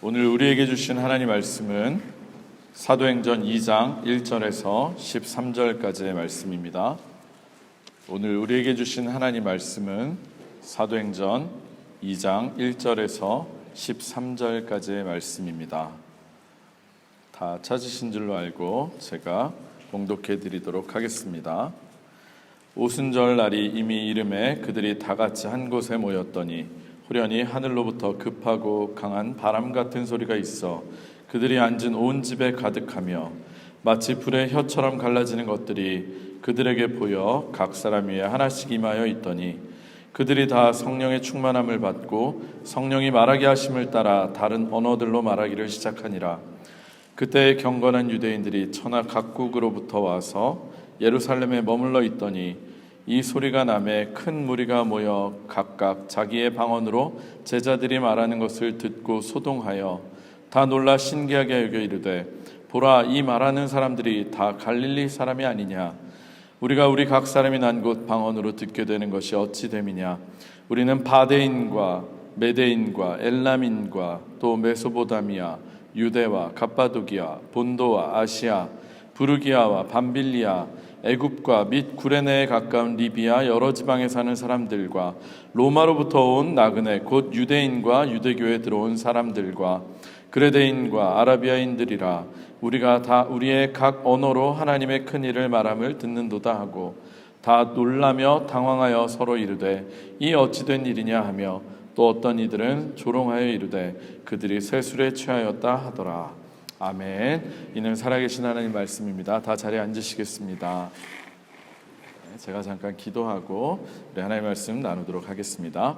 오늘 우리에게 주신 하나님 말씀은 사도행전 2장 1절에서 13절까지의 말씀입니다. 오늘 우리에게 주신 하나님 말씀은 사도행전 2장 1절에서 13절까지의 말씀입니다. 다 찾으신 줄로 알고 제가 봉독해 드리도록 하겠습니다. 오순절 날이 이미 이름에 그들이 다 같이 한 곳에 모였더니 후련히 하늘로부터 급하고 강한 바람 같은 소리가 있어 그들이 앉은 온 집에 가득하며 마치 불의 혀처럼 갈라지는 것들이 그들에게 보여 각 사람 위에 하나씩 임하여 있더니 그들이 다 성령의 충만함을 받고 성령이 말하게 하심을 따라 다른 언어들로 말하기를 시작하니라. 그때 경건한 유대인들이 천하 각국으로부터 와서 예루살렘에 머물러 있더니 이 소리가 나매 큰 무리가 모여 각각 자기의 방언으로 제자들이 말하는 것을 듣고 소동하여 다 놀라 신기하게 여겨 이르되 보라, 이 말하는 사람들이 다 갈릴리 사람이 아니냐? 우리가 우리 각 사람이 난 곳 방언으로 듣게 되는 것이 어찌 됨이냐? 우리는 바데인과 메데인과 엘람인과 또 메소보다미아, 유대와 갑바도기아, 본도와 아시아, 부르기아와 밤빌리아, 애굽과 및 구레네에 가까운 리비아 여러 지방에 사는 사람들과 로마로부터 온 나그네 곧 유대인과 유대교에 들어온 사람들과 그레데인과 아라비아인들이라. 우리가 다 우리의 각 언어로 하나님의 큰 일을 말함을 듣는도다 하고 다 놀라며 당황하여 서로 이르되 이 어찌 된 일이냐 하며 또 어떤 이들은 조롱하여 이르되 그들이 세술에 취하였다 하더라. 아멘. 이는 살아계신 하나님 말씀입니다. 다 자리에 앉으시겠습니다. 제가 잠깐 기도하고 우리 하나님 말씀 나누도록 하겠습니다.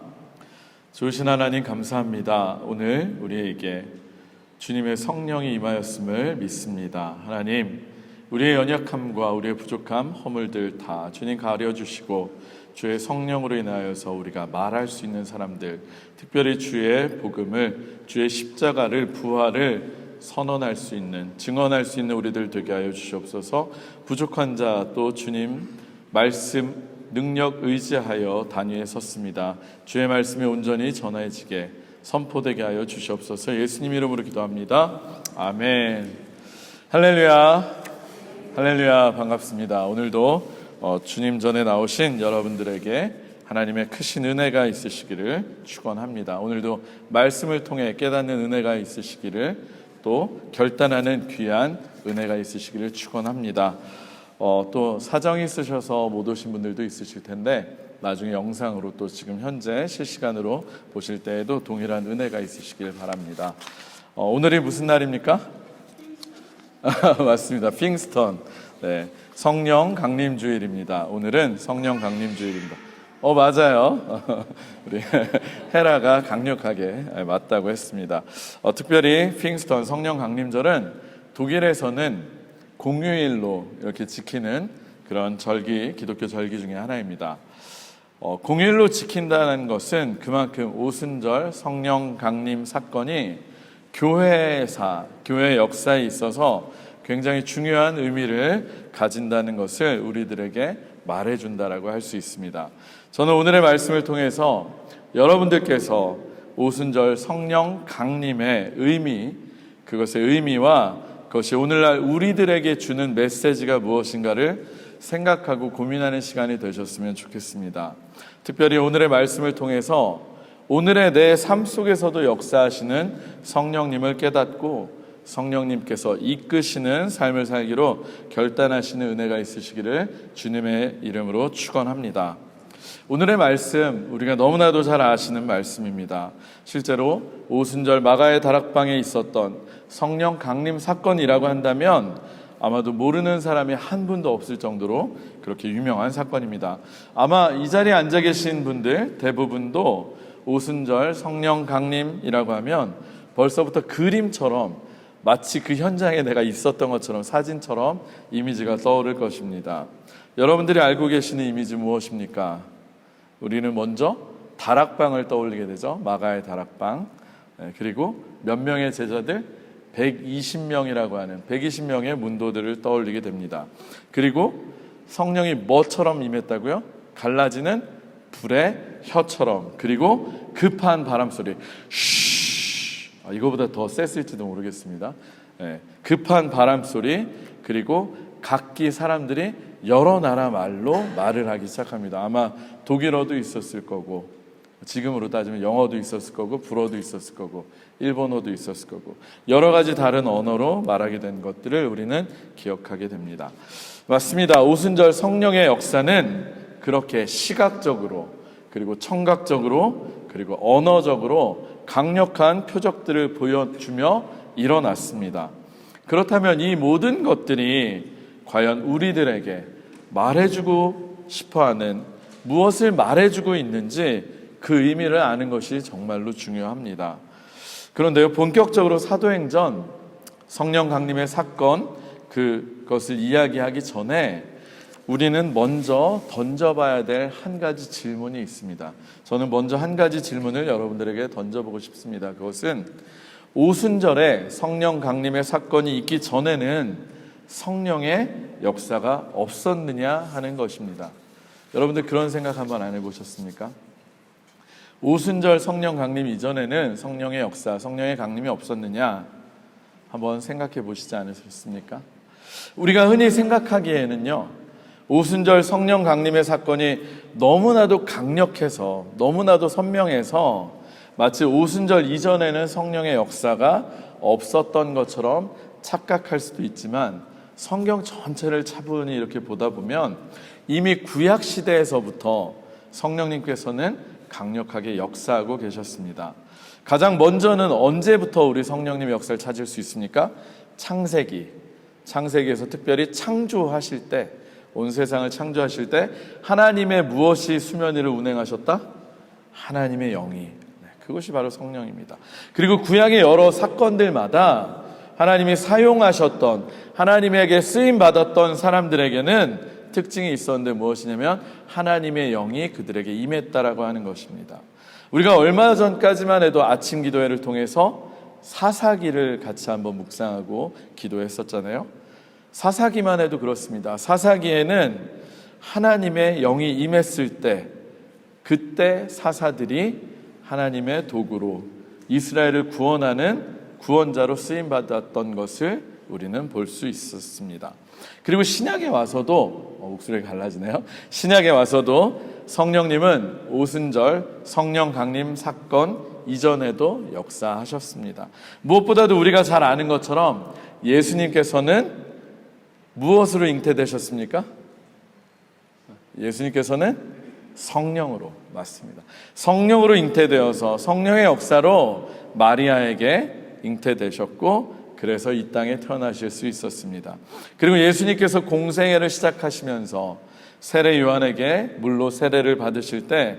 좋으신 하나님 감사합니다. 오늘 우리에게 주님의 성령이 임하였음을 믿습니다. 하나님, 우리의 연약함과 우리의 부족함, 허물들 다 주님 가려주시고 주의 성령으로 인하여서 우리가 말할 수 있는 사람들, 특별히 주의 복음을, 주의 십자가를, 부활을 선언할 수 있는, 증언할 수 있는 우리들 되게 하여 주시옵소서. 부족한 자 또 주님 말씀 능력 의지하여 단위에 섰습니다. 주의 말씀이 온전히 전해지게 선포되게 하여 주시옵소서. 예수님 이름으로 기도합니다. 아멘. 할렐루야. 할렐루야. 반갑습니다. 오늘도 주님 전에 나오신 여러분들에게 하나님의 크신 은혜가 있으시기를 축원합니다. 오늘도 말씀을 통해 깨닫는 은혜가 있으시기를, 또 결단하는 귀한 은혜가 있으시기를 축원합니다. 또 사정이 있으셔서 못 오신 분들도 있으실 텐데 나중에 영상으로 또 지금 현재 실시간으로 보실 때에도 동일한 은혜가 있으시길 바랍니다. 오늘이 무슨 날입니까? 맞습니다. 핑스턴. 네, 성령 강림 주일입니다. 오늘은 성령 강림 주일입니다. 맞아요. 우리 헤라가 강력하게 맞다고 했습니다. 특별히 핑스턴 성령 강림절은 독일에서는 공휴일로 이렇게 지키는 그런 절기, 기독교 절기 중에 하나입니다. 공휴일로 지킨다는 것은 그만큼 오순절 성령 강림 사건이 교회 역사에 있어서 굉장히 중요한 의미를 가진다는 것을 우리들에게 말해준다라고 할 수 있습니다. 저는 오늘의 말씀을 통해서 여러분들께서 오순절 성령 강림의 의미, 그것의 의미와 그것이 오늘날 우리들에게 주는 메시지가 무엇인가를 생각하고 고민하는 시간이 되셨으면 좋겠습니다. 특별히 오늘의 말씀을 통해서 오늘의 내 삶 속에서도 역사하시는 성령님을 깨닫고 성령님께서 이끄시는 삶을 살기로 결단하시는 은혜가 있으시기를 주님의 이름으로 축원합니다. 오늘의 말씀, 우리가 너무나도 잘 아시는 말씀입니다. 실제로 오순절 마가의 다락방에 있었던 성령 강림 사건이라고 한다면 아마도 모르는 사람이 한 분도 없을 정도로 그렇게 유명한 사건입니다. 아마 이 자리에 앉아 계신 분들 대부분도 오순절 성령 강림이라고 하면 벌써부터 그림처럼, 마치 그 현장에 내가 있었던 것처럼, 사진처럼 이미지가 떠오를 것입니다. 여러분들이 알고 계시는 이미지 무엇입니까? 우리는 먼저 다락방을 떠올리게 되죠. 마가의 다락방. 그리고 몇 명의 제자들? 120명이라고 하는 120명의 문도들을 떠올리게 됩니다. 그리고 성령이 뭐처럼 임했다고요? 갈라지는 불의 혀처럼. 그리고 급한 바람소리. 이거보다 더 셌을지도 모르겠습니다. 급한 바람소리, 그리고 각기 사람들이 여러 나라 말로 말을 하기 시작합니다. 아마 독일어도 있었을 거고, 지금으로 따지면 영어도 있었을 거고, 불어도 있었을 거고, 일본어도 있었을 거고, 여러 가지 다른 언어로 말하게 된 것들을 우리는 기억하게 됩니다. 맞습니다. 오순절 성령의 역사는 그렇게 시각적으로, 그리고 청각적으로, 그리고 언어적으로 강력한 표적들을 보여주며 일어났습니다. 그렇다면 이 모든 것들이 과연 우리들에게 말해주고 싶어하는, 무엇을 말해주고 있는지 그 의미를 아는 것이 정말로 중요합니다. 그런데요, 본격적으로 사도행전 성령 강림의 사건, 그것을 이야기하기 전에 우리는 먼저 던져봐야 될 한 가지 질문이 있습니다. 저는 먼저 한 가지 질문을 여러분들에게 던져보고 싶습니다. 그것은 오순절에 성령 강림의 사건이 있기 전에는 성령의 역사가 없었느냐 하는 것입니다. 여러분들 그런 생각 한번 안 해보셨습니까? 오순절 성령 강림 이전에는 성령의 역사, 성령의 강림이 없었느냐 한번 생각해 보시지 않으셨습니까? 우리가 흔히 생각하기에는요, 오순절 성령 강림의 사건이 너무나도 강력해서, 너무나도 선명해서 마치 오순절 이전에는 성령의 역사가 없었던 것처럼 착각할 수도 있지만, 성경 전체를 차분히 이렇게 보다 보면 이미 구약 시대에서부터 성령님께서는 강력하게 역사하고 계셨습니다. 가장 먼저는 언제부터 우리 성령님의 역사를 찾을 수 있습니까? 창세기에서 특별히 창조하실 때, 온 세상을 창조하실 때 하나님의 무엇이 수면 위를 운행하셨다? 하나님의 영이. 그것이 바로 성령입니다. 그리고 구약의 여러 사건들마다 하나님이 사용하셨던, 하나님에게 쓰임받았던 사람들에게는 특징이 있었는데 무엇이냐면 하나님의 영이 그들에게 임했다라고 하는 것입니다. 우리가 얼마 전까지만 해도 아침 기도회를 통해서 사사기를 같이 한번 묵상하고 기도했었잖아요. 사사기만 해도 그렇습니다. 사사기에는 하나님의 영이 임했을 때, 그때 사사들이 하나님의 도구로 이스라엘을 구원하는 구원자로 쓰임받았던 것을 우리는 볼 수 있었습니다. 그리고 신약에 와서도 목소리가 갈라지네요. 신약에 와서도 성령님은 오순절 성령 강림 사건 이전에도 역사하셨습니다. 무엇보다도 우리가 잘 아는 것처럼 예수님께서는 무엇으로 잉태되셨습니까? 예수님께서는 성령으로, 맞습니다. 성령으로 잉태되어서 성령의 역사로 마리아에게 잉태되셨고, 그래서 이 땅에 태어나실 수 있었습니다. 그리고 예수님께서 공생애를 시작하시면서 세례 요한에게 물로 세례를 받으실 때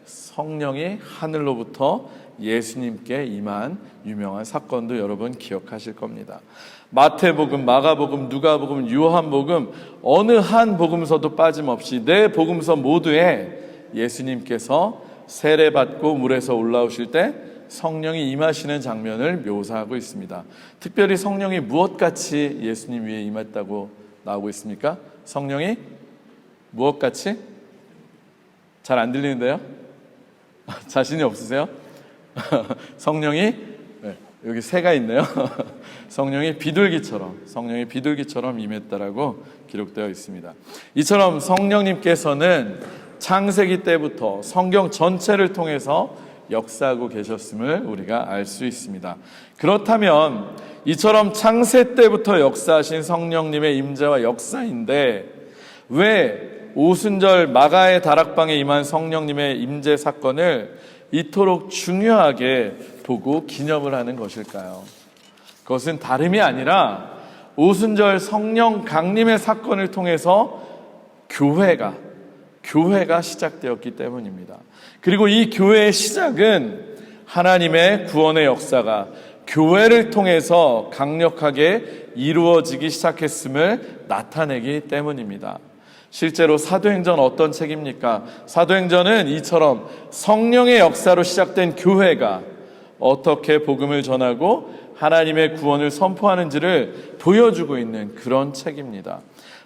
성령이 하늘로부터 예수님께 임한 유명한 사건도 여러분 기억하실 겁니다. 마태복음, 마가복음, 누가복음, 요한복음, 어느 한 복음서도 빠짐없이 네 복음서 모두에 예수님께서 세례받고 물에서 올라오실 때 성령이 임하시는 장면을 묘사하고 있습니다. 특별히 성령이 무엇같이 예수님 위에 임했다고 나오고 있습니까? 성령이 무엇같이? 잘 안 들리는데요? 자신이 없으세요? 성령이, 여기 새가 있네요. 성령이 비둘기처럼 임했다라고 기록되어 있습니다. 이처럼 성령님께서는 창세기 때부터 성경 전체를 통해서 역사하고 계셨음을 우리가 알 수 있습니다. 그렇다면 이처럼 창세 때부터 역사하신 성령님의 임재와 역사인데 왜 오순절 마가의 다락방에 임한 성령님의 임재 사건을 이토록 중요하게 보고 기념을 하는 것일까요? 그것은 다름이 아니라 오순절 성령 강림의 사건을 통해서 교회가 시작되었기 때문입니다. 그리고 이 교회의 시작은 하나님의 구원의 역사가 교회를 통해서 강력하게 이루어지기 시작했음을 나타내기 때문입니다. 실제로 사도행전 어떤 책입니까? 사도행전은 이처럼 성령의 역사로 시작된 교회가 어떻게 복음을 전하고 하나님의 구원을 선포하는지를 보여주고 있는 그런 책입니다.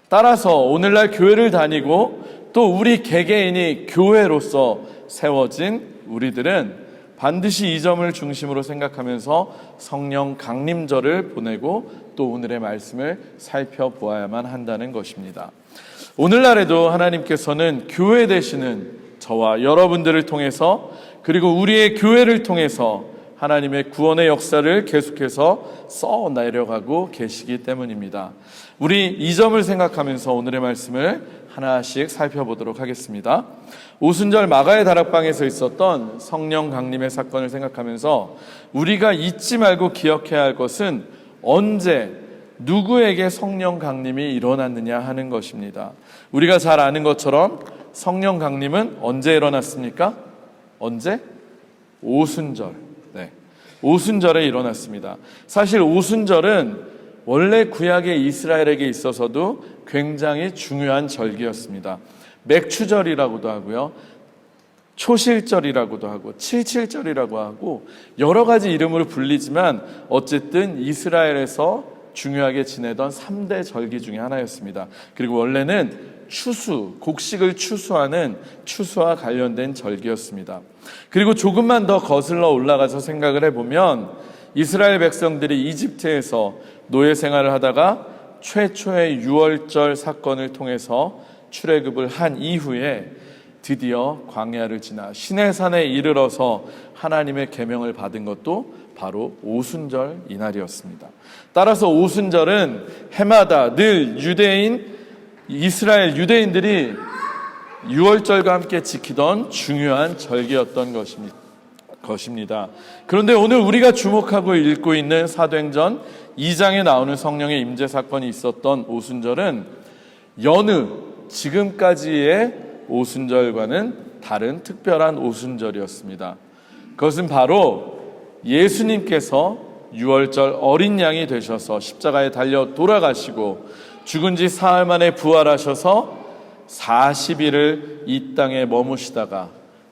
따라서 오늘날 교회를 다니고 또 우리 개개인이 교회로서 세워진 우리들은 반드시 이 점을 중심으로 생각하면서 성령 강림절을 보내고 또 오늘의 말씀을 살펴보아야만 한다는 것입니다. 오늘날에도 하나님께서는 교회 되시는 저와 여러분들을 통해서 그리고 우리의 교회를 통해서 하나님의 구원의 역사를 계속해서 써내려가고 계시기 때문입니다. 우리 이 점을 생각하면서 오늘의 말씀을 하나씩 살펴보도록 하겠습니다. 오순절 마가의 다락방에서 있었던 성령 강림의 사건을 생각하면서 우리가 잊지 말고 기억해야 할 것은 언제 누구에게 성령 강림이 일어났느냐 하는 것입니다. 우리가 잘 아는 것처럼 성령 강림은 언제 일어났습니까? 언제? 오순절. 오순절에 일어났습니다. 사실 오순절은 원래 구약의 이스라엘에게 있어서도 굉장히 중요한 절기였습니다. 맥추절이라고도 하고요, 초실절이라고도 하고 칠칠절이라고 하고 여러 가지 이름으로 불리지만 어쨌든 이스라엘에서 중요하게 지내던 3대 절기 중에 하나였습니다. 그리고 원래는 추수, 곡식을 추수하는 추수와 관련된 절기였습니다. 그리고 조금만 더 거슬러 올라가서 생각을 해보면 이스라엘 백성들이 이집트에서 노예 생활을 하다가 최초의 유월절 사건을 통해서 출애굽을 한 이후에 드디어 광야를 지나 시내산에 이르러서 하나님의 계명을 받은 것도 바로 오순절 이날이었습니다. 따라서 오순절은 해마다 늘 이스라엘 유대인들이 유월절과 함께 지키던 중요한 절기였던 것입니다. 그런데 오늘 우리가 주목하고 읽고 있는 사도행전 2장에 나오는 성령의 임재 사건이 있었던 오순절은 여느 지금까지의 오순절과는 다른 특별한 오순절이었습니다. 그것은 바로 예수님께서 유월절 어린 양이 되셔서 십자가에 달려 돌아가시고 죽은 지 사흘 만에 부활하셔서 40일을 이 땅에 머무시다가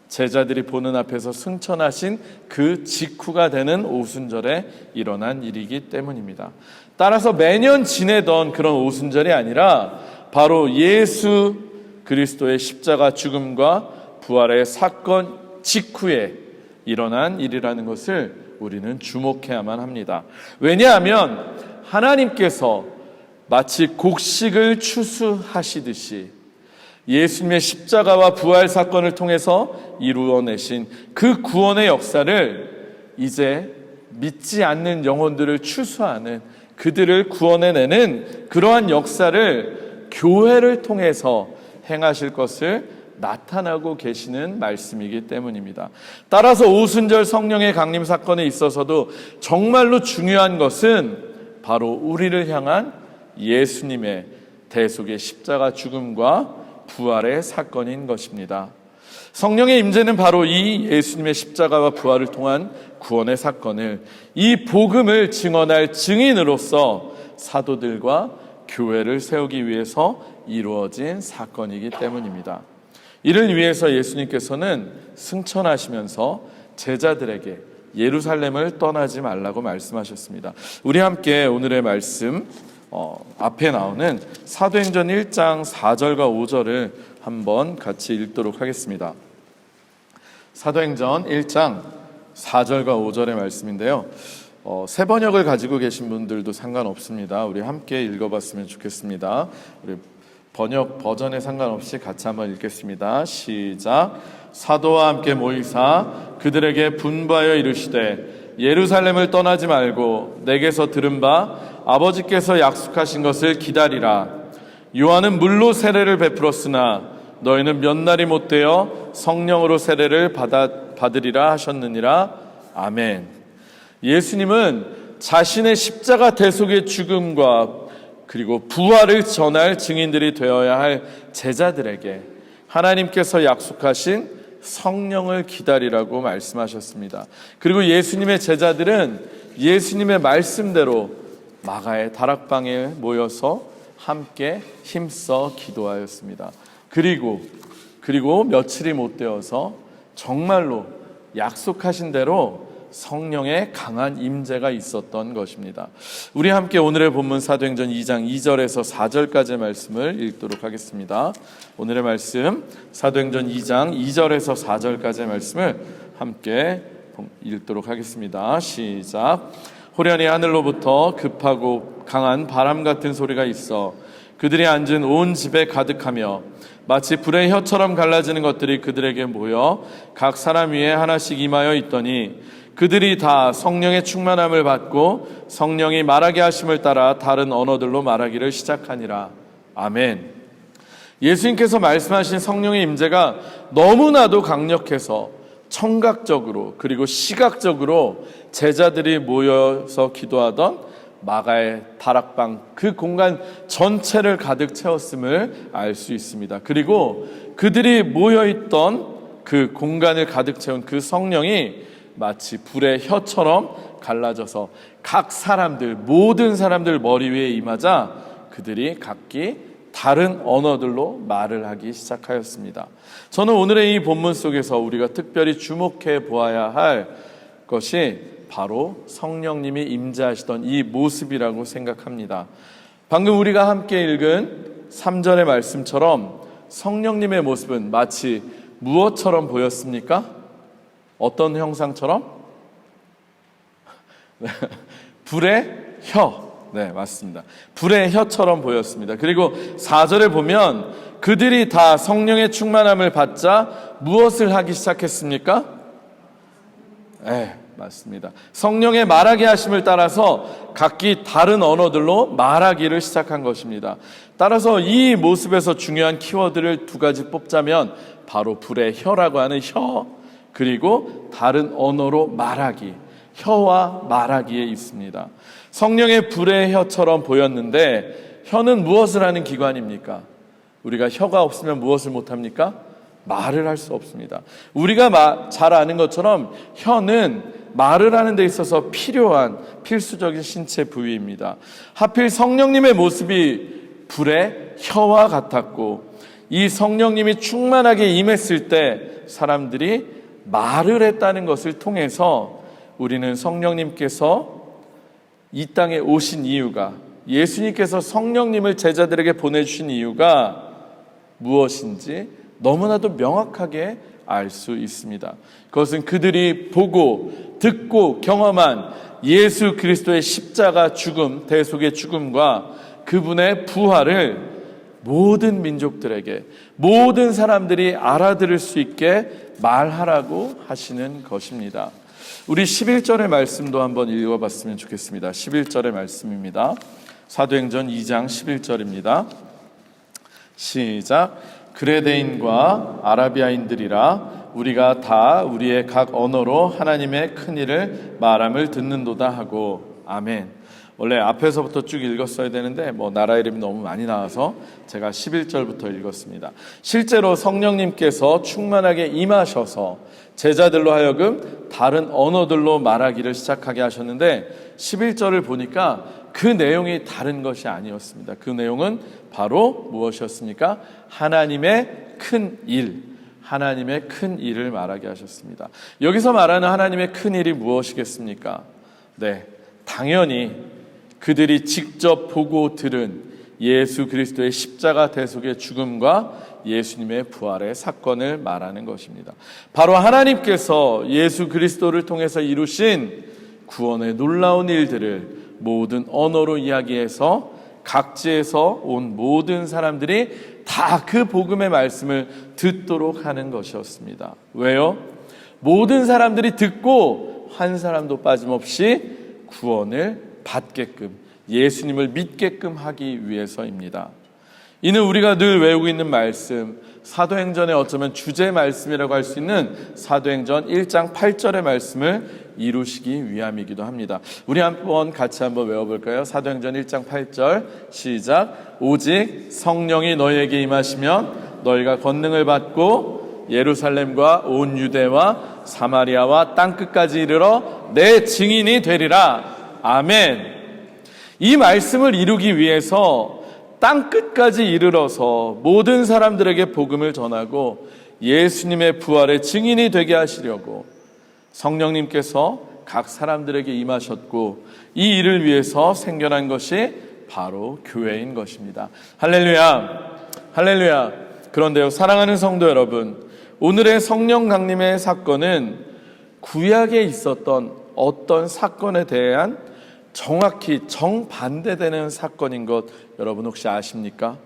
제자들이 보는 앞에서 승천하신 그 직후가 되는 오순절에 일어난 일이기 때문입니다. 따라서 매년 지내던 그런 오순절이 아니라 바로 예수 그리스도의 십자가 죽음과 부활의 사건 직후에 일어난 일이라는 것을 우리는 주목해야만 합니다. 왜냐하면 하나님께서 마치 곡식을 추수하시듯이 예수님의 십자가와 부활 사건을 통해서 이루어내신 그 구원의 역사를 이제 믿지 않는 영혼들을 추수하는, 그들을 구원해내는 그러한 역사를 교회를 통해서 행하실 것을 나타나고 계시는 말씀이기 때문입니다. 따라서 오순절 성령의 강림 사건에 있어서도 정말로 중요한 것은 바로 우리를 향한 예수님의 대속의 십자가 죽음과 부활의 사건인 것입니다. 성령의 임재는 바로 이 예수님의 십자가와 부활을 통한 구원의 사건을, 이 복음을 증언할 증인으로서 사도들과 교회를 세우기 위해서 이루어진 사건이기 때문입니다. 이를 위해서 예수님께서는 승천하시면서 제자들에게 예루살렘을 떠나지 말라고 말씀하셨습니다. 우리 함께 오늘의 말씀 앞에 나오는 사도행전 1장 4절과 5절을 한번 같이 읽도록 하겠습니다. 사도행전 1장 4절과 5절의 말씀인데요. 새 번역을 가지고 계신 분들도 상관없습니다. 우리 함께 읽어봤으면 좋겠습니다. 우리 번역 버전에 상관없이 같이 한번 읽겠습니다. 시작. 사도와 함께 모이사 그들에게 분부하여 이르시되 예루살렘을 떠나지 말고 내게서 들은 바 아버지께서 약속하신 것을 기다리라. 요한은 물로 세례를 베풀었으나 너희는 몇 날이 못되어 성령으로 세례를 받으리라 하셨느니라. 아멘. 예수님은 자신의 십자가 대속의 죽음과 그리고 부활을 전할 증인들이 되어야 할 제자들에게 하나님께서 약속하신 성령을 기다리라고 말씀하셨습니다. 그리고 예수님의 제자들은 예수님의 말씀대로 마가의 다락방에 모여서 함께 힘써 기도하였습니다. 그리고 며칠이 못 되어서 정말로 약속하신 대로 성령의 강한 임재가 있었던 것입니다. 우리 함께 오늘의 본문 사도행전 2장 2절에서 4절까지의 말씀을 읽도록 하겠습니다. 오늘의 말씀 사도행전 2장 2절에서 4절까지의 말씀을 함께 읽도록 하겠습니다. 시작. 호련히 하늘로부터 급하고 강한 바람 같은 소리가 있어 그들이 앉은 온 집에 가득하며 마치 불의 혀처럼 갈라지는 것들이 그들에게 모여 각 사람 위에 하나씩 임하여 있더니 그들이 다 성령의 충만함을 받고 성령이 말하게 하심을 따라 다른 언어들로 말하기를 시작하니라. 아멘. 예수님께서 말씀하신 성령의 임재가 너무나도 강력해서 청각적으로 그리고 시각적으로 제자들이 모여서 기도하던 마가의 다락방 그 공간 전체를 가득 채웠음을 알 수 있습니다. 그리고 그들이 모여있던 그 공간을 가득 채운 그 성령이 마치 불의 혀처럼 갈라져서 각 사람들, 모든 사람들 머리 위에 임하자 그들이 각기 다른 언어들로 말을 하기 시작하였습니다. 저는 오늘의 이 본문 속에서 우리가 특별히 주목해 보아야 할 것이 바로 성령님이 임재하시던 이 모습이라고 생각합니다. 방금 우리가 함께 읽은 3절의 말씀처럼 성령님의 모습은 마치 무엇처럼 보였습니까? 어떤 형상처럼? 불의 혀. 네, 맞습니다. 불의 혀처럼 보였습니다. 그리고 4절에 보면 그들이 다 성령의 충만함을 받자 무엇을 하기 시작했습니까? 네, 맞습니다. 성령의 말하게 하심을 따라서 각기 다른 언어들로 말하기를 시작한 것입니다. 따라서 이 모습에서 중요한 키워드를 두 가지 뽑자면 바로 불의 혀라고 하는 혀, 그리고 다른 언어로 말하기, 혀와 말하기에 있습니다. 성령의 불의 혀처럼 보였는데 혀는 무엇을 하는 기관입니까? 우리가 혀가 없으면 무엇을 못합니까? 말을 할 수 없습니다. 우리가 잘 아는 것처럼 혀는 말을 하는 데 있어서 필요한 필수적인 신체 부위입니다. 하필 성령님의 모습이 불의 혀와 같았고 이 성령님이 충만하게 임했을 때 사람들이 말을 했다는 것을 통해서 우리는 성령님께서 이 땅에 오신 이유가, 예수님께서 성령님을 제자들에게 보내주신 이유가 무엇인지 너무나도 명확하게 알 수 있습니다. 그것은 그들이 보고 듣고 경험한 예수 그리스도의 십자가 죽음, 대속의 죽음과 그분의 부활을 모든 민족들에게, 모든 사람들이 알아들을 수 있게 말하라고 하시는 것입니다. 우리 11절의 말씀도 한번 읽어봤으면 좋겠습니다. 11절의 말씀입니다. 사도행전 2장 11절입니다. 시작. 그레데인과 아라비아인들이라 우리가 다 우리의 각 언어로 하나님의 큰 일을 말함을 듣는도다 하고. 아멘. 원래 앞에서부터 쭉 읽었어야 되는데 나라 이름이 너무 많이 나와서 제가 11절부터 읽었습니다. 실제로 성령님께서 충만하게 임하셔서 제자들로 하여금 다른 언어들로 말하기를 시작하게 하셨는데 11절을 보니까 그 내용이 다른 것이 아니었습니다. 그 내용은 바로 무엇이었습니까? 하나님의 큰 일, 하나님의 큰 일을 말하게 하셨습니다. 여기서 말하는 하나님의 큰 일이 무엇이겠습니까? 네, 당연히 그들이 직접 보고 들은 예수 그리스도의 십자가 대속의 죽음과 예수님의 부활의 사건을 말하는 것입니다. 바로 하나님께서 예수 그리스도를 통해서 이루신 구원의 놀라운 일들을 모든 언어로 이야기해서 각지에서 온 모든 사람들이 다 그 복음의 말씀을 듣도록 하는 것이었습니다. 왜요? 모든 사람들이 듣고 한 사람도 빠짐없이 구원을 받게끔, 예수님을 믿게끔 하기 위해서입니다. 이는 우리가 늘 외우고 있는 말씀, 사도행전의 어쩌면 주제 말씀이라고 할 수 있는 사도행전 1장 8절의 말씀을 이루시기 위함이기도 합니다. 우리 같이 한번 외워볼까요? 사도행전 1장 8절 시작. 오직 성령이 너희에게 임하시면 너희가 권능을 받고 예루살렘과 온 유대와 사마리아와 땅끝까지 이르러 내 증인이 되리라. 아멘. 이 말씀을 이루기 위해서 땅끝까지 이르러서 모든 사람들에게 복음을 전하고 예수님의 부활의 증인이 되게 하시려고 성령님께서 각 사람들에게 임하셨고 이 일을 위해서 생겨난 것이 바로 교회인 것입니다. 할렐루야, 할렐루야. 그런데요, 사랑하는 성도 여러분, 오늘의 성령 강림의 사건은 구약에 있었던 어떤 사건에 대한 정확히 정반대되는 사건인 것 여러분 혹시 아십니까?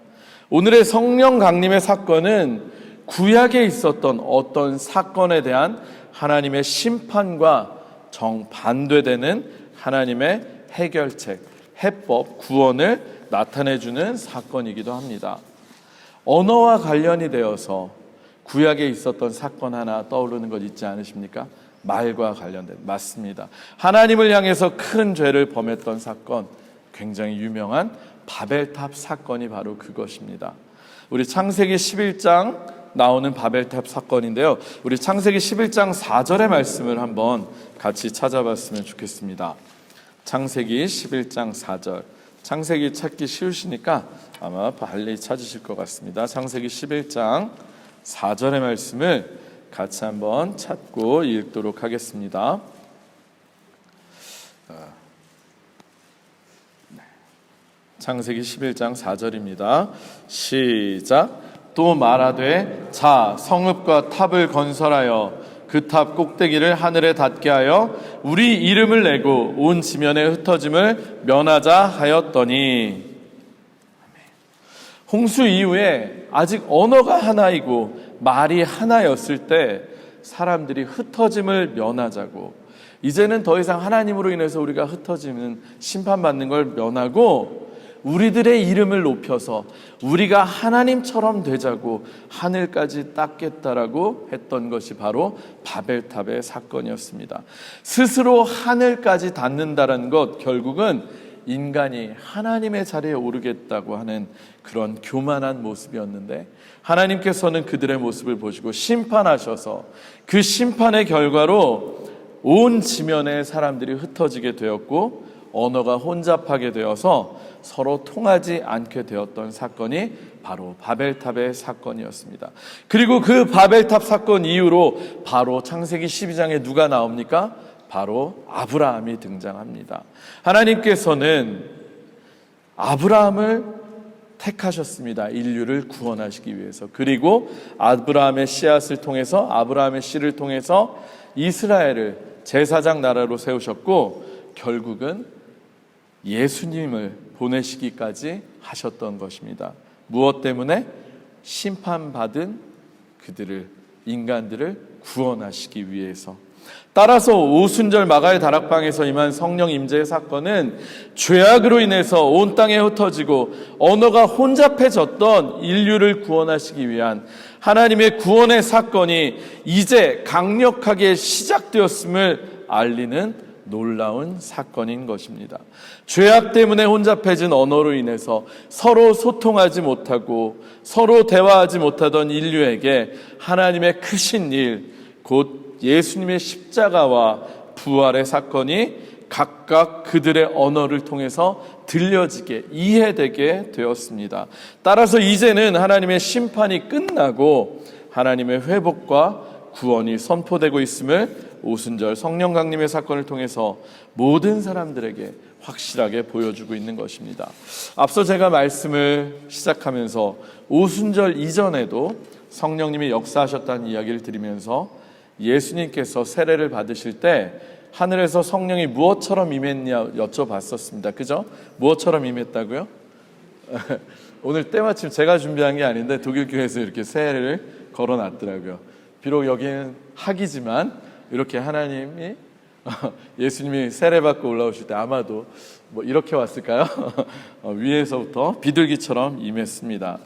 오늘의 성령 강림의 사건은 구약에 있었던 어떤 사건에 대한 하나님의 심판과 정반대되는 하나님의 해결책, 해법, 구원을 나타내주는 사건이기도 합니다. 언어와 관련이 되어서 구약에 있었던 사건 하나 떠오르는 것 있지 않으십니까? 말과 관련된, 맞습니다. 하나님을 향해서 큰 죄를 범했던 사건, 굉장히 유명한 바벨탑 사건이 바로 그것입니다. 우리 창세기 11장 나오는 바벨탑 사건인데요, 우리 창세기 11장 4절의 말씀을 한번 같이 찾아봤으면 좋겠습니다. 창세기 11장 4절. 창세기 찾기 쉬우시니까 아마 빨리 찾으실 것 같습니다. 창세기 11장 4절의 말씀을 같이 한번 찾고 읽도록 하겠습니다. 창세기 11장 4절입니다. 시작. 또 말하되 자 성읍과 탑을 건설하여 그 탑 꼭대기를 하늘에 닿게 하여 우리 이름을 내고 온 지면에 흩어짐을 면하자 하였더니, 홍수 이후에 아직 언어가 하나이고 말이 하나였을 때 사람들이 흩어짐을 면하자고, 이제는 더 이상 하나님으로 인해서 우리가 흩어지는 심판받는 걸 면하고 우리들의 이름을 높여서 우리가 하나님처럼 되자고 하늘까지 닦겠다라고 했던 것이 바로 바벨탑의 사건이었습니다. 스스로 하늘까지 닿는다는 것, 결국은 인간이 하나님의 자리에 오르겠다고 하는 그런 교만한 모습이었는데, 하나님께서는 그들의 모습을 보시고 심판하셔서 그 심판의 결과로 온 지면의 사람들이 흩어지게 되었고 언어가 혼잡하게 되어서 서로 통하지 않게 되었던 사건이 바로 바벨탑의 사건이었습니다. 그리고 그 바벨탑 사건 이후로 바로 창세기 12장에 누가 나옵니까? 바로 아브라함이 등장합니다. 하나님께서는 아브라함을 택하셨습니다. 인류를 구원하시기 위해서. 그리고 아브라함의 씨앗을 통해서, 아브라함의 씨를 통해서 이스라엘을 제사장 나라로 세우셨고 결국은 예수님을 보내시기까지 하셨던 것입니다. 무엇 때문에? 심판받은 그들을, 인간들을 구원하시기 위해서. 따라서 오순절 마가의 다락방에서 임한 성령 임재의 사건은 죄악으로 인해서 온 땅에 흩어지고 언어가 혼잡해졌던 인류를 구원하시기 위한 하나님의 구원의 사건이 이제 강력하게 시작되었음을 알리는 놀라운 사건인 것입니다. 죄악 때문에 혼잡해진 언어로 인해서 서로 소통하지 못하고 서로 대화하지 못하던 인류에게 하나님의 크신 일, 곧 예수님의 십자가와 부활의 사건이 각각 그들의 언어를 통해서 들려지게, 이해되게 되었습니다. 따라서 이제는 하나님의 심판이 끝나고 하나님의 회복과 구원이 선포되고 있음을 오순절 성령 강림의 사건을 통해서 모든 사람들에게 확실하게 보여주고 있는 것입니다. 앞서 제가 말씀을 시작하면서 오순절 이전에도 성령님이 역사하셨다는 이야기를 드리면서 예수님께서 세례를 받으실 때 하늘에서 성령이 무엇처럼 임했냐 여쭤봤었습니다. 그죠? 무엇처럼 임했다고요? 오늘 때마침 제가 준비한 게 아닌데 독일 교회에서 이렇게 세례를 걸어놨더라고요. 비록 여기는 학이지만 이렇게 하나님이, 예수님이 세례받고 올라오실 때 아마도 뭐 이렇게 왔을까요? 위에서부터 비둘기처럼 임했습니다.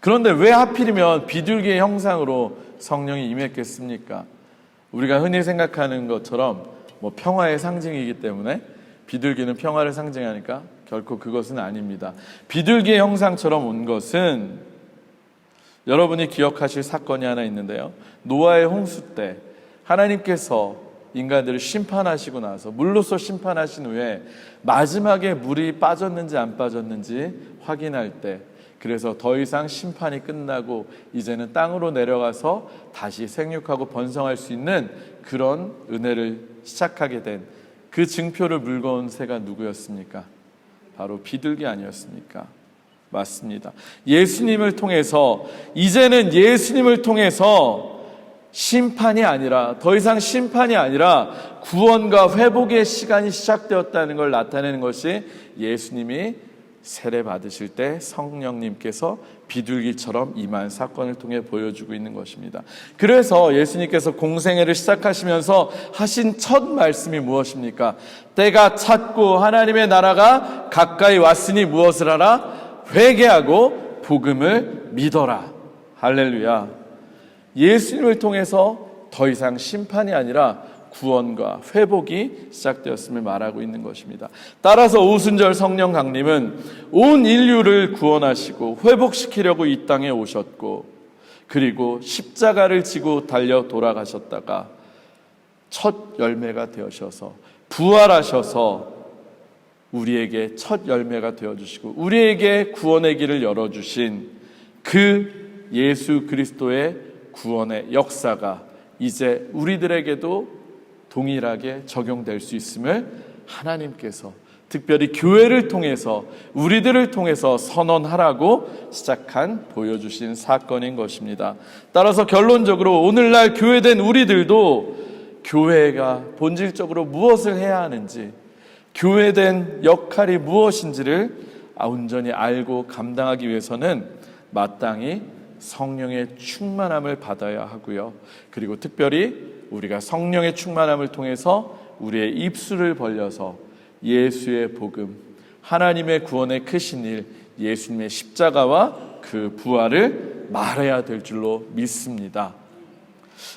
그런데 왜 하필이면 비둘기의 형상으로 성령이 임했겠습니까? 우리가 흔히 생각하는 것처럼 뭐 평화의 상징이기 때문에 비둘기는 평화를 상징하니까 결코 그것은 아닙니다. 비둘기의 형상처럼 온 것은 여러분이 기억하실 사건이 하나 있는데요. 노아의 홍수 때 하나님께서 인간들을 심판하시고 나서 물로써 심판하신 후에 마지막에 물이 빠졌는지 안 빠졌는지 확인할 때, 그래서 더 이상 심판이 끝나고 이제는 땅으로 내려가서 다시 생육하고 번성할 수 있는 그런 은혜를 시작하게 된 그 증표를 물고 온 새가 누구였습니까? 바로 비둘기 아니었습니까? 맞습니다. 예수님을 통해서, 이제는 예수님을 통해서 심판이 아니라, 더 이상 심판이 아니라 구원과 회복의 시간이 시작되었다는 걸 나타내는 것이 예수님이 세례 받으실 때 성령님께서 비둘기처럼 임한 사건을 통해 보여주고 있는 것입니다. 그래서 예수님께서 공생애를 시작하시면서 하신 첫 말씀이 무엇입니까? 때가 찼고 하나님의 나라가 가까이 왔으니 무엇을 하라? 회개하고 복음을 믿어라. 할렐루야. 예수님을 통해서 더 이상 심판이 아니라 구원과 회복이 시작되었음을 말하고 있는 것입니다. 따라서 오순절 성령 강림은 온 인류를 구원하시고 회복시키려고 이 땅에 오셨고, 그리고 십자가를 지고 달려 돌아가셨다가 첫 열매가 되어셔서 부활하셔서 우리에게 첫 열매가 되어주시고 우리에게 구원의 길을 열어주신 그 예수 그리스도의 구원의 역사가 이제 우리들에게도 동일하게 적용될 수 있음을 하나님께서 특별히 교회를 통해서, 우리들을 통해서 선언하라고 보여주신 사건인 것입니다. 따라서 결론적으로 오늘날 교회된 우리들도 교회가 본질적으로 무엇을 해야 하는지, 교회된 역할이 무엇인지를 온전히 알고 감당하기 위해서는 마땅히 성령의 충만함을 받아야 하고요. 그리고 특별히 우리가 성령의 충만함을 통해서 우리의 입술을 벌려서 예수의 복음, 하나님의 구원의 크신 일, 예수님의 십자가와 그 부활을 말해야 될 줄로 믿습니다.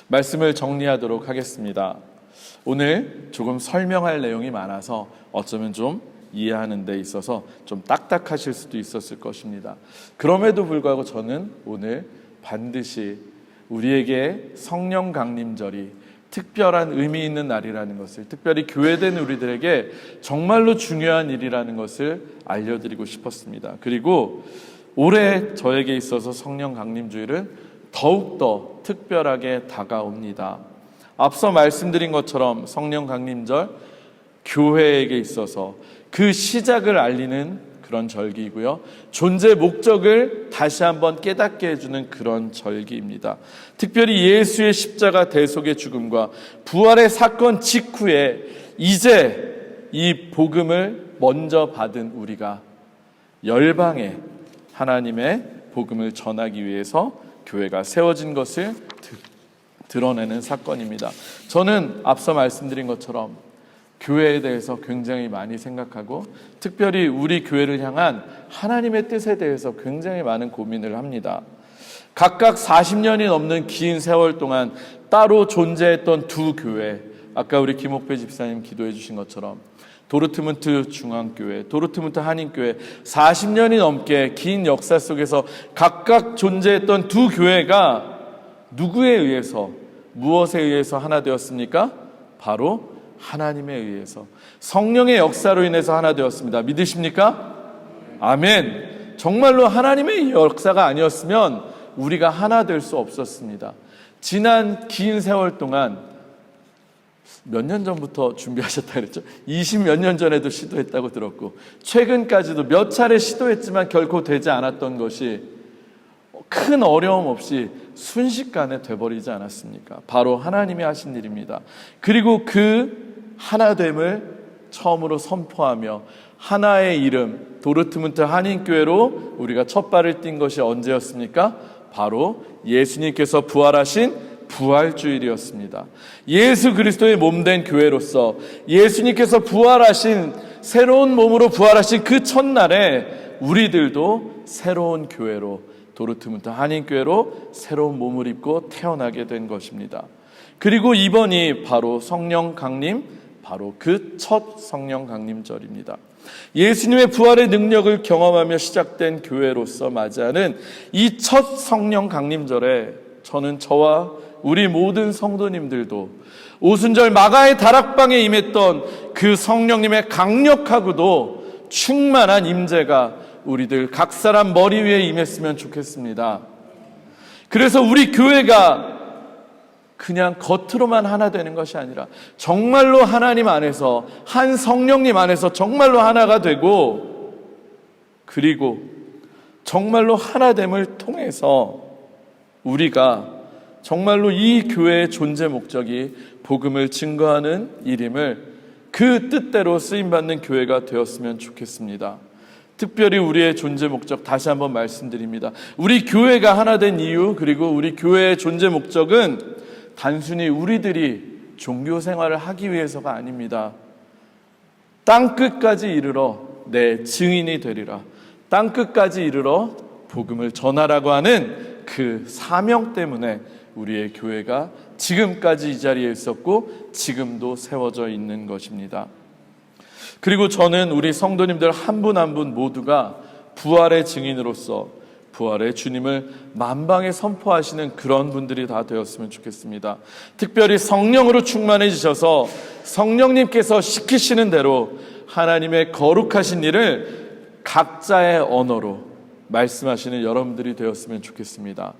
말씀을 정리하도록 하겠습니다. 오늘 조금 설명할 내용이 많아서 어쩌면 좀 이해하는 데 있어서 좀 딱딱하실 수도 있었을 것입니다. 그럼에도 불구하고 저는 오늘 반드시 우리에게 성령 강림절이 특별한 의미 있는 날이라는 것을, 특별히 교회된 우리들에게 정말로 중요한 일이라는 것을 알려드리고 싶었습니다. 그리고 올해 저에게 있어서 성령 강림주일은 더욱더 특별하게 다가옵니다. 앞서 말씀드린 것처럼 성령 강림절, 교회에게 있어서 그 시작을 알리는 그런 절기이고요. 존재 목적을 다시 한번 깨닫게 해주는 그런 절기입니다. 특별히 예수의 십자가 대속의 죽음과 부활의 사건 직후에 이제 이 복음을 먼저 받은 우리가 열방에 하나님의 복음을 전하기 위해서 교회가 세워진 것을 드러내는 사건입니다. 저는 앞서 말씀드린 것처럼 교회에 대해서 굉장히 많이 생각하고 특별히 우리 교회를 향한 하나님의 뜻에 대해서 굉장히 많은 고민을 합니다. 각각 40년이 넘는 긴 세월 동안 따로 존재했던 두 교회, 아까 우리 김옥배 집사님 기도해 주신 것처럼 도르트문트 중앙교회, 도르트문트 한인교회, 40년이 넘게 긴 역사 속에서 각각 존재했던 두 교회가 누구에 의해서, 무엇에 의해서 하나 되었습니까? 바로 하나님에 의해서, 성령의 역사로 인해서 하나 되었습니다. 믿으십니까? 아멘. 정말로 하나님의 역사가 아니었으면 우리가 하나 될 수 없었습니다. 지난 긴 세월 동안 몇 년 전부터 준비하셨다 그랬죠? 20몇 년 전에도 시도했다고 들었고 최근까지도 몇 차례 시도했지만 결코 되지 않았던 것이 큰 어려움 없이 순식간에 돼버리지 않았습니까? 바로 하나님이 하신 일입니다. 그리고 그 하나됨을 처음으로 선포하며 하나의 이름, 도르트문트 한인교회로 우리가 첫 발을 띈 것이 언제였습니까? 바로 예수님께서 부활하신 부활주일이었습니다. 예수 그리스도의 몸된 교회로서 예수님께서 부활하신, 새로운 몸으로 부활하신 그 첫날에 우리들도 새로운 교회로, 도르트문트 한인교회로 새로운 몸을 입고 태어나게 된 것입니다. 그리고 이번이 바로 성령 강림, 바로 그 첫 성령 강림절입니다. 예수님의 부활의 능력을 경험하며 시작된 교회로서 맞이하는 이 첫 성령 강림절에 저는 저와 우리 모든 성도님들도 오순절 마가의 다락방에 임했던 그 성령님의 강력하고도 충만한 임재가 우리들 각 사람 머리 위에 임했으면 좋겠습니다. 그래서 우리 교회가 그냥 겉으로만 하나 되는 것이 아니라 정말로 하나님 안에서, 한 성령님 안에서 정말로 하나가 되고, 그리고 정말로 하나됨을 통해서 우리가 정말로 이 교회의 존재 목적이 복음을 증거하는 일임을 그 뜻대로 쓰임받는 교회가 되었으면 좋겠습니다. 특별히 우리의 존재 목적 다시 한번 말씀드립니다. 우리 교회가 하나 된 이유, 그리고 우리 교회의 존재 목적은 단순히 우리들이 종교 생활을 하기 위해서가 아닙니다. 땅끝까지 이르러 내 증인이 되리라. 땅끝까지 이르러 복음을 전하라고 하는 그 사명 때문에 우리의 교회가 지금까지 이 자리에 있었고 지금도 세워져 있는 것입니다. 그리고 저는 우리 성도님들 한 분 한 분 모두가 부활의 증인으로서 부활의 주님을 만방에 선포하시는 그런 분들이 다 되었으면 좋겠습니다. 특별히 성령으로 충만해지셔서 성령님께서 시키시는 대로 하나님의 거룩하신 일을 각자의 언어로 말씀하시는 여러분들이 되었으면 좋겠습니다.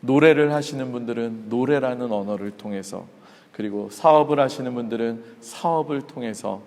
노래를 하시는 분들은 노래라는 언어를 통해서, 그리고 사업을 하시는 분들은 사업을 통해서,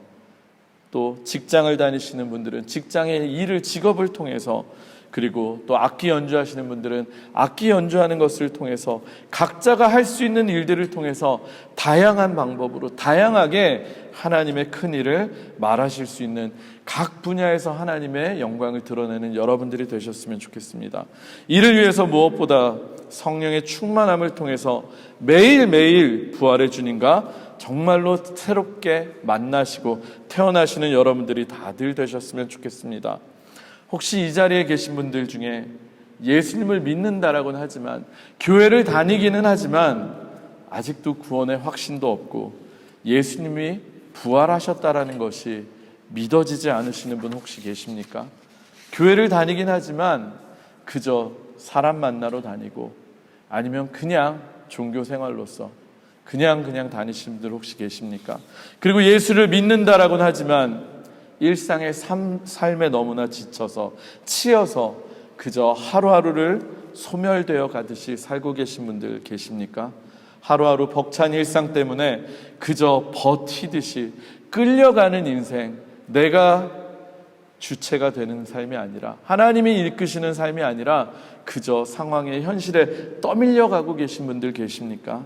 또 직장을 다니시는 분들은 직장의 일을, 직업을 통해서, 그리고 또 악기 연주하시는 분들은 악기 연주하는 것을 통해서 각자가 할 수 있는 일들을 통해서 다양한 방법으로 다양하게 하나님의 큰 일을 말하실 수 있는 각 분야에서 하나님의 영광을 드러내는 여러분들이 되셨으면 좋겠습니다. 이를 위해서 무엇보다 성령의 충만함을 통해서 매일매일 부활의 주님과 정말로 새롭게 만나시고 태어나시는 여러분들이 다들 되셨으면 좋겠습니다. 혹시 이 자리에 계신 분들 중에 예수님을 믿는다라고는 하지만, 교회를 다니기는 하지만 아직도 구원의 확신도 없고 예수님이 부활하셨다라는 것이 믿어지지 않으시는 분 혹시 계십니까? 교회를 다니긴 하지만 그저 사람 만나러 다니고, 아니면 그냥 종교 생활로서 그냥 다니시는 분들 혹시 계십니까? 그리고 예수를 믿는다라고는 하지만 일상의 삶에 너무나 지쳐서 치여서 그저 하루하루를 소멸되어 가듯이 살고 계신 분들 계십니까? 하루하루 벅찬 일상 때문에 그저 버티듯이 끌려가는 인생, 내가 주체가 되는 삶이 아니라, 하나님이 이끄시는 삶이 아니라 그저 상황의 현실에 떠밀려가고 계신 분들 계십니까?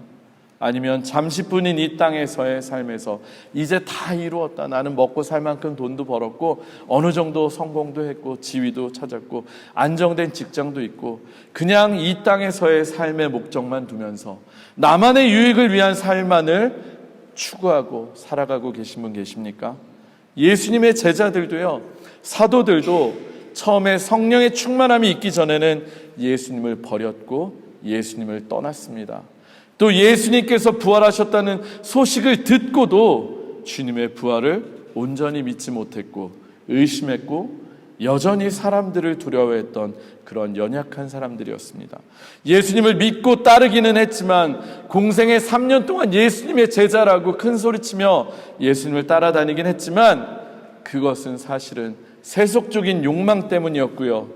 아니면 잠시뿐인 이 땅에서의 삶에서 이제 다 이루었다, 나는 먹고 살 만큼 돈도 벌었고 어느 정도 성공도 했고 지위도 찾았고 안정된 직장도 있고 그냥 이 땅에서의 삶의 목적만 두면서 나만의 유익을 위한 삶만을 추구하고 살아가고 계신 분 계십니까? 예수님의 제자들도요, 사도들도 처음에 성령의 충만함이 있기 전에는 예수님을 버렸고 예수님을 떠났습니다. 또 예수님께서 부활하셨다는 소식을 듣고도 주님의 부활을 온전히 믿지 못했고 의심했고 여전히 사람들을 두려워했던 그런 연약한 사람들이었습니다. 예수님을 믿고 따르기는 했지만 공생의 3년 동안 예수님의 제자라고 큰 소리치며 예수님을 따라다니긴 했지만 그것은 사실은 세속적인 욕망 때문이었고요.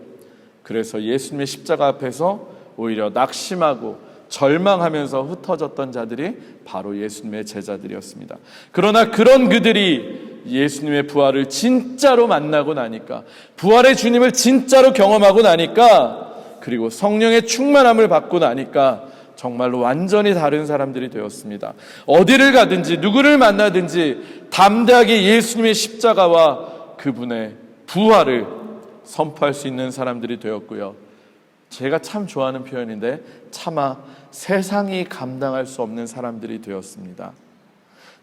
그래서 예수님의 십자가 앞에서 오히려 낙심하고 절망하면서 흩어졌던 자들이 바로 예수님의 제자들이었습니다. 그러나 그런 그들이 예수님의 부활을 진짜로 만나고 나니까, 부활의 주님을 진짜로 경험하고 나니까, 그리고 성령의 충만함을 받고 나니까 정말로 완전히 다른 사람들이 되었습니다. 어디를 가든지 누구를 만나든지 담대하게 예수님의 십자가와 그분의 부활을 선포할 수 있는 사람들이 되었고요. 제가 참 좋아하는 표현인데 차마 세상이 감당할 수 없는 사람들이 되었습니다.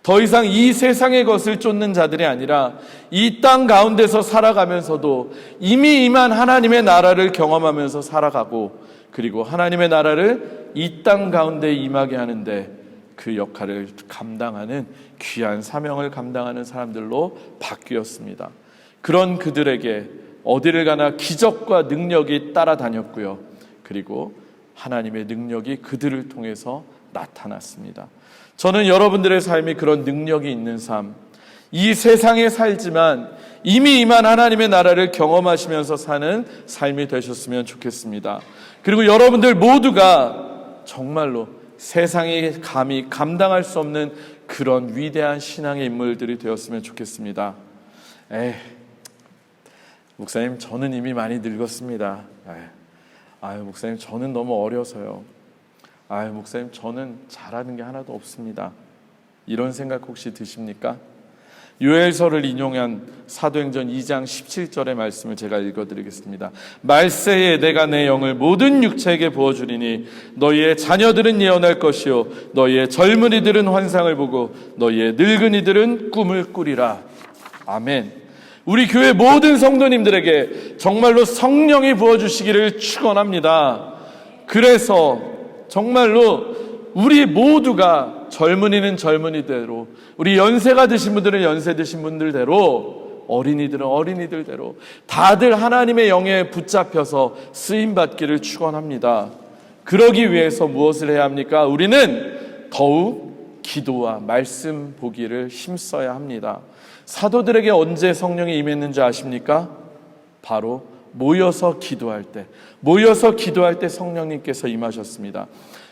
더 이상 이 세상의 것을 쫓는 자들이 아니라 이 땅 가운데서 살아가면서도 이미 임한 하나님의 나라를 경험하면서 살아가고, 그리고 하나님의 나라를 이 땅 가운데 임하게 하는데 그 역할을 감당하는 귀한 사명을 감당하는 사람들로 바뀌었습니다. 그런 그들에게 어디를 가나 기적과 능력이 따라다녔고요. 그리고 하나님의 능력이 그들을 통해서 나타났습니다. 저는 여러분들의 삶이 그런 능력이 있는 삶, 이 세상에 살지만 이미 임한 하나님의 나라를 경험하시면서 사는 삶이 되셨으면 좋겠습니다. 그리고 여러분들 모두가 정말로 세상이 감히 감당할 수 없는 그런 위대한 신앙의 인물들이 되었으면 좋겠습니다. 목사님, 저는 이미 많이 늙었습니다. 목사님, 저는 너무 어려서요. 목사님 저는 잘하는 게 하나도 없습니다. 이런 생각 혹시 드십니까? 요엘서를 인용한 사도행전 2장 17절의 말씀을 제가 읽어드리겠습니다. 말세에 내가 내 영을 모든 육체에게 부어주리니 너희의 자녀들은 예언할 것이요 너희의 젊은이들은 환상을 보고 너희의 늙은이들은 꿈을 꾸리라. 아멘. 우리 교회 모든 성도님들에게 정말로 성령이 부어주시기를 축원합니다. 그래서 정말로 우리 모두가 젊은이는 젊은이대로, 우리 연세가 드신 분들은 연세 드신 분들대로, 어린이들은 어린이들대로 다들 하나님의 영에 붙잡혀서 쓰임받기를 축원합니다. 그러기 위해서 무엇을 해야 합니까? 우리는 더욱 기도와 말씀 보기를 힘써야 합니다. 사도들에게 언제 성령이 임했는지 아십니까? 바로 모여서 기도할 때 성령님께서 임하셨습니다.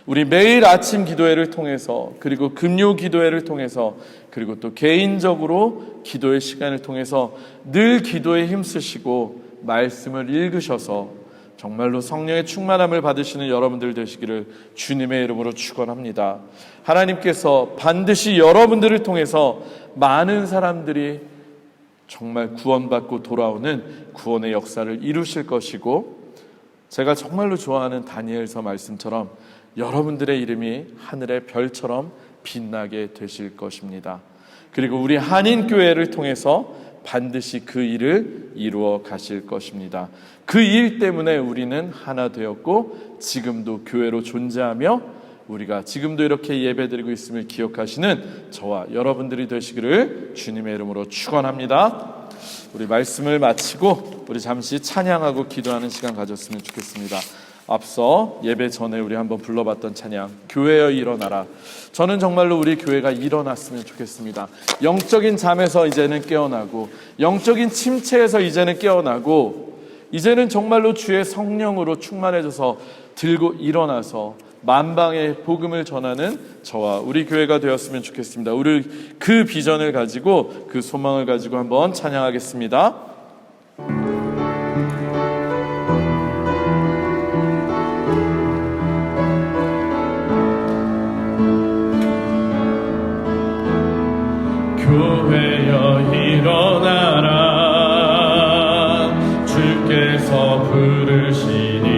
우리 매일 아침 기도회를 통해서, 그리고 금요 기도회를 통해서, 그리고 또 개인적으로 기도의 시간을 통해서 늘 기도에 힘쓰시고 말씀을 읽으셔서 정말로 성령의 충만함을 받으시는 여러분들 되시기를 주님의 이름으로 축원합니다. 하나님께서 반드시 여러분들을 통해서 많은 사람들이 정말 구원받고 돌아오는 구원의 역사를 이루실 것이고, 제가 정말로 좋아하는 다니엘서 말씀처럼 여러분들의 이름이 하늘의 별처럼 빛나게 되실 것입니다. 그리고 우리 한인교회를 통해서 반드시 그 일을 이루어 가실 것입니다. 그 일 때문에 우리는 하나 되었고 지금도 교회로 존재하며 우리가 지금도 이렇게 예배드리고 있음을 기억하시는 저와 여러분들이 되시기를 주님의 이름으로 축원합니다. 우리 말씀을 마치고 우리 잠시 찬양하고 기도하는 시간 가졌으면 좋겠습니다. 앞서 예배 전에 우리 한번 불러봤던 찬양, 교회여 일어나라. 저는 정말로 우리 교회가 일어났으면 좋겠습니다. 영적인 잠에서 이제는 깨어나고, 영적인 침체에서 이제는 깨어나고, 이제는 정말로 주의 성령으로 충만해져서 들고 일어나서 만방의 복음을 전하는 저와 우리 교회가 되었으면 좋겠습니다. 우리 그 비전을 가지고, 그 소망을 가지고 한번 찬양하겠습니다. 교회여 일어나라. 주께서 부르시니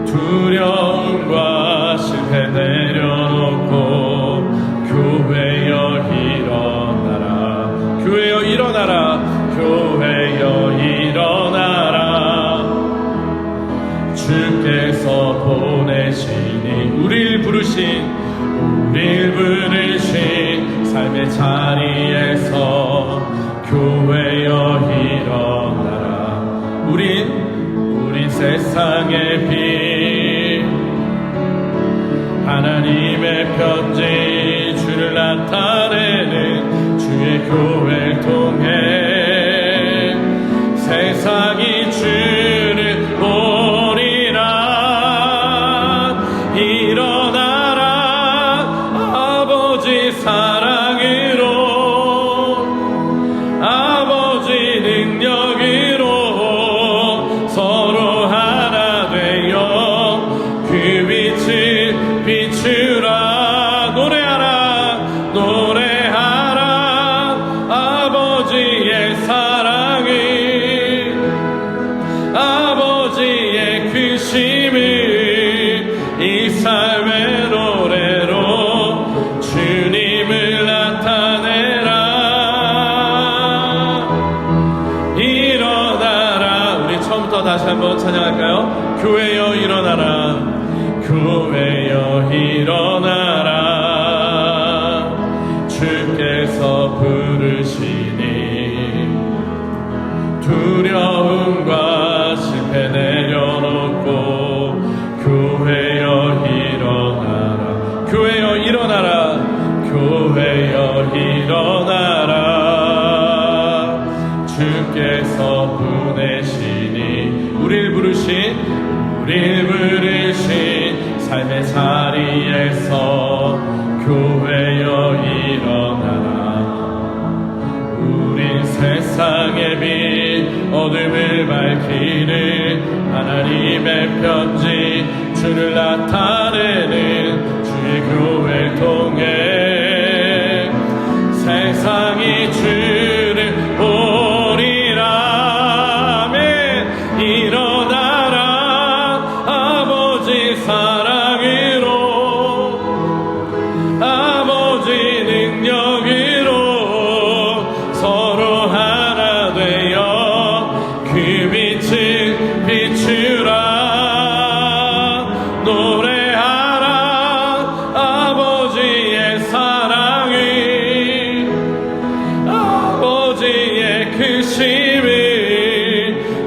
두려움과 실패 내려놓고 교회여 일어나라. 교회여 일어나라. 교회여 일어나라. 주께서 보내시니 우릴 부르신 삶의 자리에서 교회여 일어나라. 우린 세상의 빛, 하나님의 편지, 주를 나타내는 주의 교회를 통해 세상이 주를 보리라. 일어나라. 아버지 사랑으로, 아버지 능력으로 서로 하나 되어 그 빛을 비추라. 노래하라, 노래하라. 아버지의 사랑을, 아버지의 크심을 이 삶의 노래로 주님을 나타내라. 일어나라. 우리 처음부터 다시 한번 찬양할까요? 교회여 일어나라. 교회여 일어나라. 주께서 부르시니 두려움과 실패 내려놓고 교회여 일어나라. 교회여 일어나라. 교회여 일어나라. 주께서 보내시니 우릴 부르신 삶의 자리에서 교회여 일어나라. 우린 세상의 빛, 어둠을 밝히는 하나님의 편지, 주를 나타내는 주의 교회를 통해 세상이 주를 보리라. 아멘. 일어나라 아버지 사랑으로, 아버지 능력으로 서로 하나 되어 그 빛을 비추라. 노래하라 아버지의 사랑을, 아버지의 크심을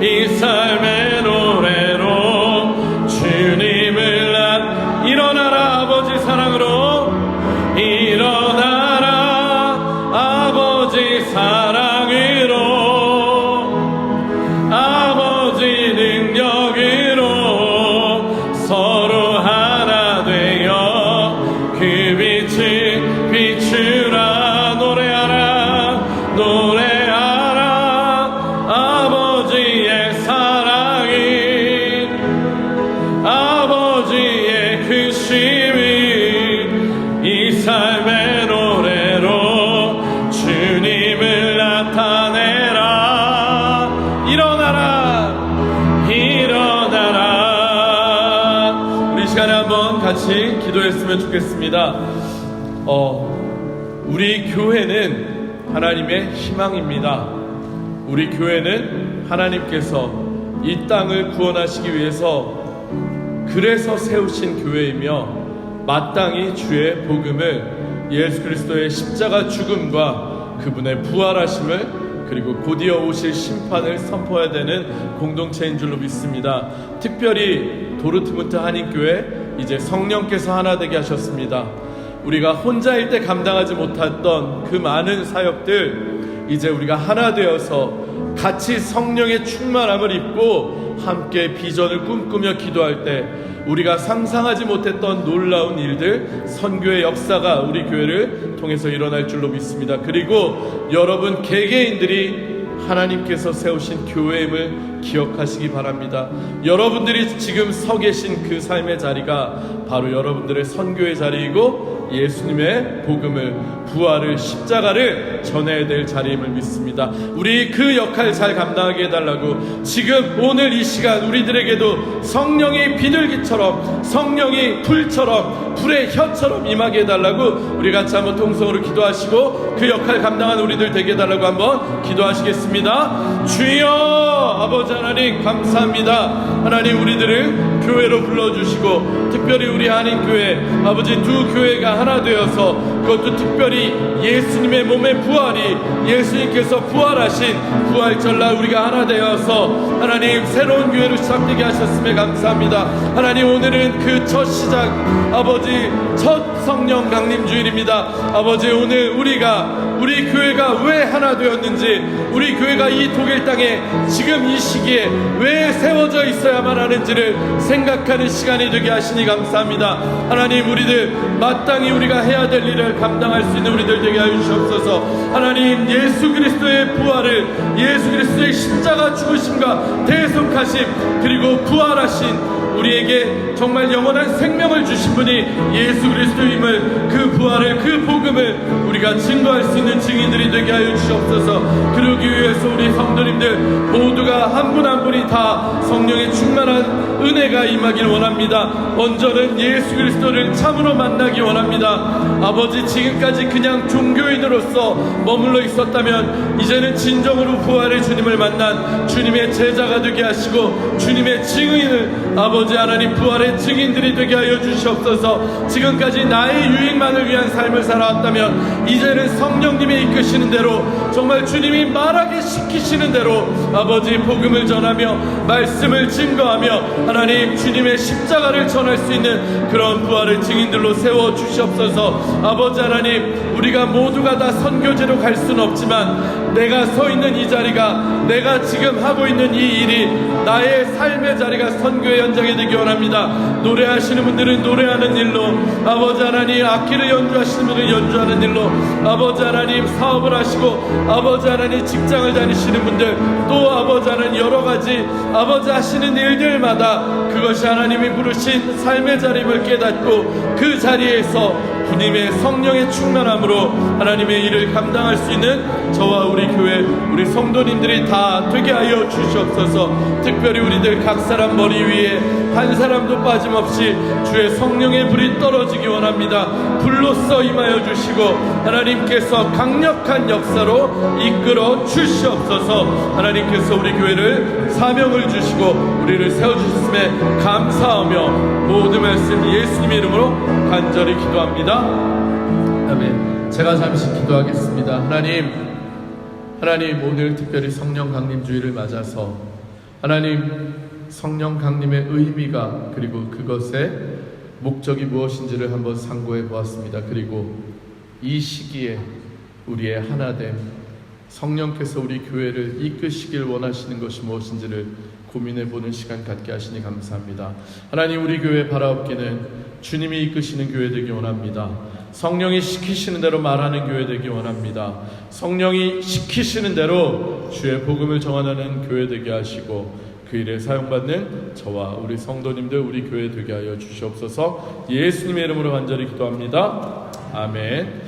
이 삶의 노래로 주님을 일어나라 아버지 사랑으로, 일어나라 아버지 사랑으로, 아버지 능력으로 서로 하나 되어 그 빛을 비추라. 노래하라 노래하라 아버지의 사랑을, 아버지의 크심을 이 삶의 노래로 주님을 나타내라. 일어나라 일어나라. 우리 시간에 한번 같이 기도했으면 좋겠습니다. 우리 교회는 하나님의 희망입니다. 우리 교회는 하나님께서 이 땅을 구원하시기 위해서 그래서 세우신 교회이며 마땅히 주의 복음을, 예수 그리스도의 십자가 죽음과 그분의 부활하심을, 그리고 곧이어 오실 심판을 선포해야 되는 공동체인 줄로 믿습니다. 특별히 도르트문트 한인교회 이제 성령께서 하나 되게 하셨습니다. 우리가 혼자일 때 감당하지 못했던 그 많은 사역들 이제 우리가 하나 되어서 같이 성령의 충만함을 입고 함께 비전을 꿈꾸며 기도할 때 우리가 상상하지 못했던 놀라운 일들, 선교의 역사가 우리 교회를 통해서 일어날 줄로 믿습니다. 그리고 여러분 개개인들이 하나님께서 세우신 교회임을 기억하시기 바랍니다. 여러분들이 지금 서 계신 그 삶의 자리가 바로 여러분들의 선교의 자리이고 예수님의 복음을, 부활을, 십자가를 전해야 될 자리임을 믿습니다. 우리 그 역할 잘 감당하게 해달라고, 지금 오늘 이 시간 우리들에게도 성령이 비둘기처럼, 성령이 불처럼, 불의 혀처럼 임하게 해달라고 우리 같이 한번 통성으로 기도하시고 그 역할 감당한 우리들 되게 해달라고 한번 기도하시겠습니다. 주여 아버지 하나님 감사합니다. 하나님 우리들을 교회로 불러주시고 특별히 우리 한인교회 아버지 두 교회가 하나 되어서, 그것도 특별히 예수님의 몸의 부활이, 예수님께서 부활하신 부활절날 우리가 하나 되어서 하나님 새로운 교회로 시작되게 하셨음에 감사합니다. 하나님 오늘은 그 첫 시작, 아버지 첫 성령 강림 주일입니다. 아버지 오늘 우리 교회가 왜 하나 되었는지, 우리 교회가 이 독일 땅에 지금 이 시기에 왜 세워져 있어야만 하는지를 생각하는 시간이 되게 하시니 감사합니다. 하나님 우리들 마땅히 우리가 해야 될 일을 감당할 수 있는 우리들 되게 하여 주시옵소서. 하나님 예수 그리스도의 부활을, 예수 그리스도의 십자가 죽으심과 대속하심, 그리고 부활하신 우리에게 정말 영원한 생명을 주신 분이 예수 그리스도임을, 그 부활을, 그 복음을 우리가 증거할 수 있는 증인들이 되게 하여 주시옵소서. 그러기 위해서 우리 성도님들 모두가 한 분 한 분이 다 성령의 충만한 은혜가 임하길 원합니다. 먼저는 예수 그리스도를 참으로 만나기 원합니다. 아버지 아버지 그냥 종교인으로서 머물러 있었다면 이제는 진정으로 부활의 주님을 만난 주님의 제자가 되게 하시고 주님의 증인을 아버지 하나님 부활의 증인들이 되게 하여 주시옵소서. 지금까지 나의 유익만을 위한 삶을 살아왔다면 이제는 성령님이 이끄시는 대로 정말 주님이 말하게 시키시는 대로 아버지 복음을 전하며 말씀을 증거하며 하나님 주님의 십자가를 전할 수 있는 그런 부활의 증인들로 세워주시옵소서. 아버지 하나님 우리가 모두가 다 선교제로 갈 수는 없지만 내가 서 있는 이 자리가 내가 지금 하고 있는 이 일이 나의 삶의 자리가 선교의 현장이 되기 원합니다. 노래하시는 분들은 노래하는 일로 아버지 하나님 악기를 연주하시는 분들은 연주하는 일로 아버지 하나님 사업을 하시고 아버지 하나님 직장을 다니시는 분들, 또 아버지 하나님 여러 가지 아버지 하시는 일들마다 그것이 하나님이 부르신 삶의 자림을 깨닫고 그 자리에서 주님의 성령의 충만함으로 하나님의 일을 감당할 수 있는 저와 우리 교회 우리 성도님들이 다 되게 하여 주시옵소서. 특별히 우리들 각 사람 머리 위에 한 사람도 빠짐없이 주의 성령의 불이 떨어지기 원합니다. 불로써 임하여 주시고 하나님께서 강력한 역사로 이끌어 주시옵소서. 하나님께서 우리 교회를 사명을 주시고 우리를 세워주셨음에 감사하며 모든 말씀 예수님의 이름으로 간절히 기도합니다. 아멘. 제가 잠시 기도하겠습니다. 하나님 오늘 특별히 성령 강림 주일을 맞아서 하나님 성령 강림의 의미가 그리고 그것의 목적이 무엇인지를 한번 상고해 보았습니다. 그리고 이 시기에 우리의 하나됨, 성령께서 우리 교회를 이끄시길 원하시는 것이 무엇인지를 고민해 보는 시간 갖게 하시니 감사합니다. 하나님 우리 교회 바라옵기는 주님이 이끄시는 교회 되기 원합니다. 성령이 시키시는 대로 말하는 교회 되기 원합니다. 성령이 시키시는 대로 주의 복음을 전하는 교회 되게 하시고 그 일에 사용받는 저와 우리 성도님들 우리 교회 되게 하여 주시옵소서. 예수님의 이름으로 간절히 기도합니다. 아멘.